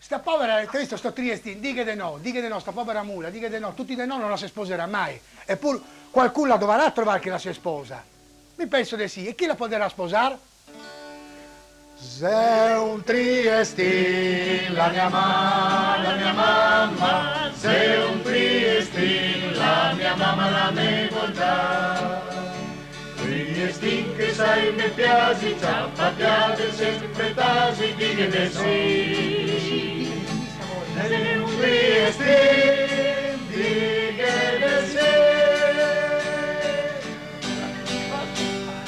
sta povera, hai visto sto Triestino, dighe di no, sta povera mula, dighe di no, tutti di no non la si sposerà mai. Eppure qualcuno la dovrà trovare che la si sposa. Mi penso di sì, e chi la potrà sposare? Sei un Triestin, la mia mamma, sei un Triestin, la mia mamma la me vorrà. Triestin che sai mi piaci, ciappa piace sempre tasi, dighe de sì. Sei un Triestin, dighe de sì.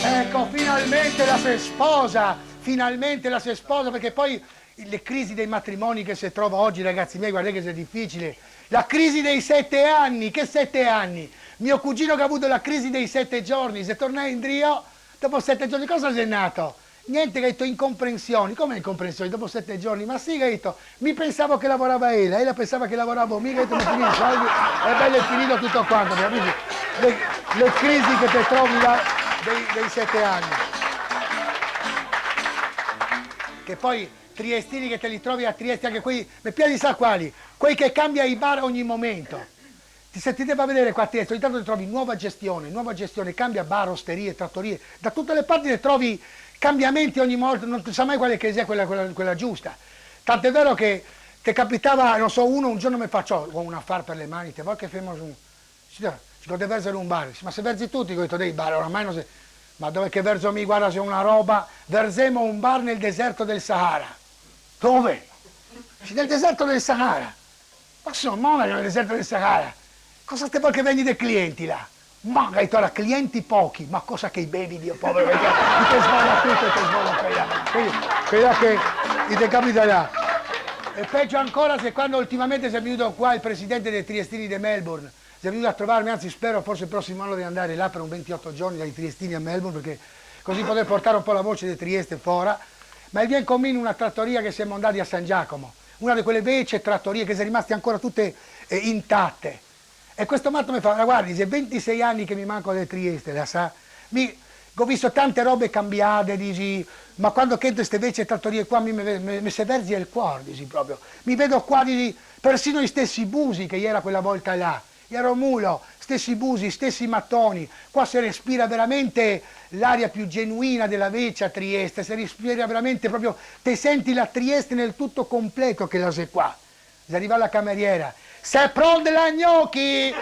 Ecco, finalmente la si sposa. Finalmente la si sposa, perché poi le crisi dei matrimoni che si trova oggi, ragazzi miei, guardate che è difficile. La crisi dei 7 anni, che 7 anni? Mio cugino che ha avuto la crisi dei 7 giorni, se torna in Drio, dopo 7 giorni, cosa sei nato? Niente, che ha detto incomprensioni. Come incomprensioni? Dopo 7 giorni? Ma sì, che ha detto, mi pensavo che lavorava lei la pensava che lavoravo mica, ha detto, mi finito i soldi, e bello è finito tutto quanto, capisci? Le crisi che ti trovi là dei 7 anni. Che poi triestini che te li trovi a Trieste, anche quei, mi piace sa quali, quei che cambia i bar ogni momento. Ti sentite a vedere qua a Trieste, ogni tanto ti trovi nuova gestione, cambia bar, osterie, trattorie, da tutte le parti ne trovi cambiamenti ogni volta, non si sa mai quale che sia quella giusta. Tant'è vero che ti capitava, non so, uno un giorno mi faccio, ho un affare per le mani, te vuoi che femo un... ci deve versare un bar, ma se versi tutti, ho detto dei bar, oramai non si... Ma dove che verso mi guarda se una roba, versemo un bar nel deserto del Sahara. Dove? Nel deserto del Sahara. Ma sono monaci nel deserto del Sahara. Cosa stai poi che vendi dei clienti là? Ma hai detto, clienti pochi, ma cosa che bevi, Dio povero, perché ti svola tutto e ti svola quella che ti capita là. E peggio ancora se quando ultimamente si è venuto qua il presidente dei triestini di Melbourne, si è venuto a trovarmi, anzi spero forse il prossimo anno di andare là per un 28 giorni dai triestini a Melbourne, perché così poter portare un po' la voce di Trieste fuori. Ma viene con me in una trattoria che siamo andati a San Giacomo, una di quelle vecchie trattorie che sono rimaste ancora tutte intatte. E questo matto mi fa, guardi, se 26 anni che mi manco di Trieste, la sa, ho visto tante robe cambiate, dici, ma quando entro queste vecchie trattorie qua mi si verzi il cuore, dici proprio. Mi vedo qua, dici, persino gli stessi busi che era quella volta là. Ero mulo, stessi busi, stessi mattoni, qua si respira veramente l'aria più genuina della vecchia Trieste, si respira veramente proprio, te senti la Trieste nel tutto completo che la sei qua. Si arriva alla cameriera, se pronte la gnocchi,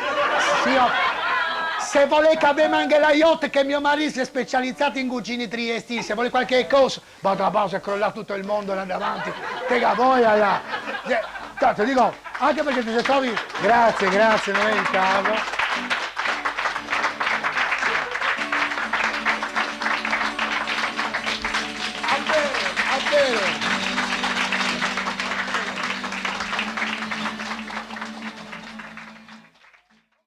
se vuole che abbiamo anche la yacht che mio marito si è specializzato in cucine triestini, se vuole qualche cosa, vado a pausa e crolla tutto il mondo là davanti, tega voi là. Tanto dico, anche perché se trovi, grazie, non è il caso.